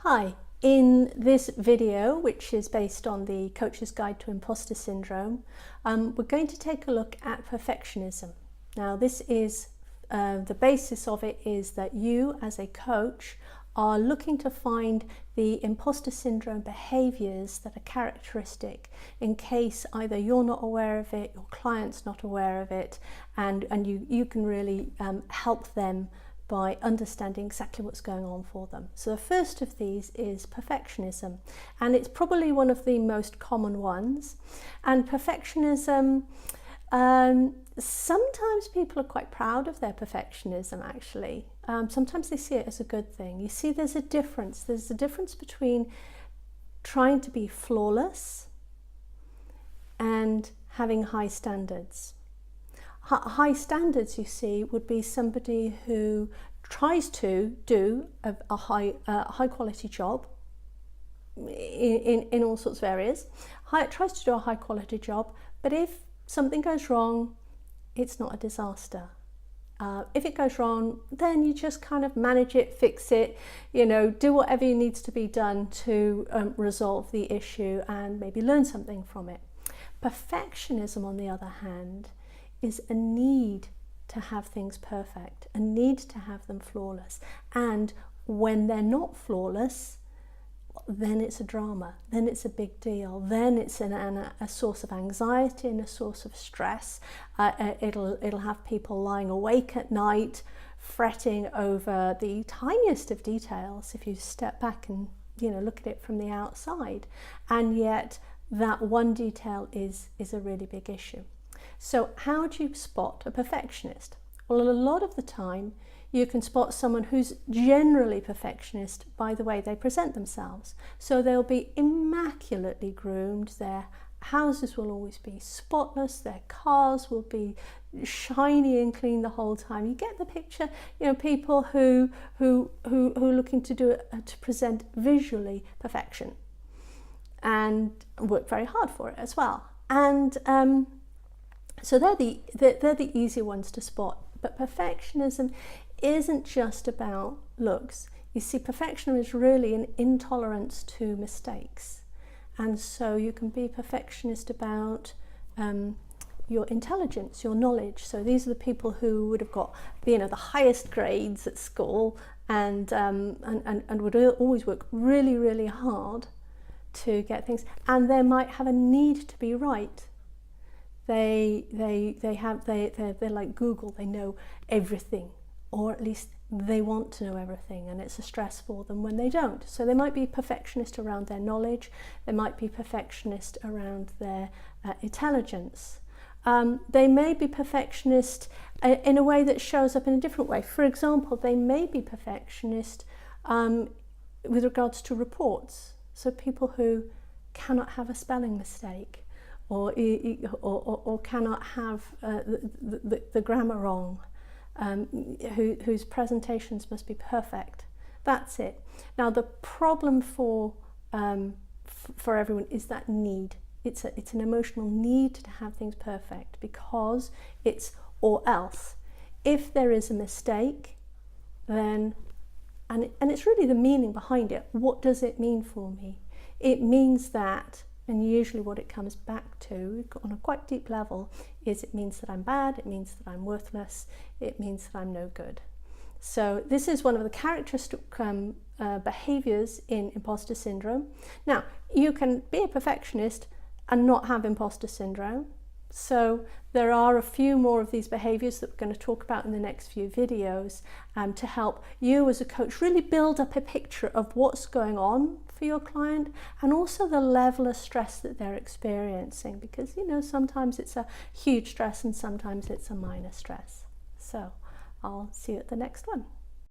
Hi, in this video, which is based on the Coach's Guide to Impostor Syndrome, we're going to take a look at perfectionism. Now, this is the basis of it is that you as a coach are looking to find the imposter syndrome behaviours that are characteristic in case either you're not aware of it, your client's not aware of it, and you can really help them by understanding exactly what's going on for them. So the first of these is perfectionism, and it's probably one of the most common ones. And perfectionism, sometimes people are quite proud of their perfectionism actually. Sometimes they see it as a good thing. You see, there's a difference between trying to be flawless and having high standards. High standards, you see, would be somebody who tries to do a high quality job in all sorts of areas. Tries to do a high quality job, but if something goes wrong, it's not a disaster. If it goes wrong, then you just kind of manage it, fix it, do whatever needs to be done to resolve the issue and maybe learn something from it. Perfectionism, on the other hand, is a need to have things perfect, a need to have them flawless. And when they're not flawless, then it's a drama, then it's a big deal, then it's a source of anxiety and a source of stress. It'll have people lying awake at night, fretting over the tiniest of details if you step back and look at it from the outside. And yet that one detail is a really big issue. So how do you spot a perfectionist? Well, a lot of the time you can spot someone who's generally perfectionist by the way they present themselves. So they'll be immaculately groomed, their houses will always be spotless, their cars will be shiny and clean the whole time. You get the picture, people who are looking to do it, to present visually perfection and work very hard for it as well. And so they're the easy ones to spot. But perfectionism isn't just about looks. You see, perfectionism is really an intolerance to mistakes. And so you can be perfectionist about your intelligence, your knowledge. So these are the people who would have got the highest grades at school and would always work really, really hard to get things. And they might have a need to be right. They're like Google, they know everything, or at least they want to know everything, and it's a stress for them when they don't. So they might be perfectionist around their knowledge, they might be perfectionist around their intelligence. They may be perfectionist in a way that shows up in a different way. For example, they may be perfectionist with regards to reports. So people who cannot have a spelling mistake, or cannot have the grammar wrong, whose presentations must be perfect. That's it. Now the problem for everyone is that need. It's an emotional need to have things perfect, because it's or else. If there is a mistake, then and it's really the meaning behind it. What does it mean for me? It means that. And usually what it comes back to, on a quite deep level, is it means that I'm bad, it means that I'm worthless, it means that I'm no good. So this is one of the characteristic behaviours in imposter syndrome. Now, you can be a perfectionist and not have imposter syndrome. So there are a few more of these behaviours that we're going to talk about in the next few videos to help you as a coach really build up a picture of what's going on for your client, and also the level of stress that they're experiencing, because sometimes it's a huge stress and sometimes it's a minor stress. So I'll see you at the next one.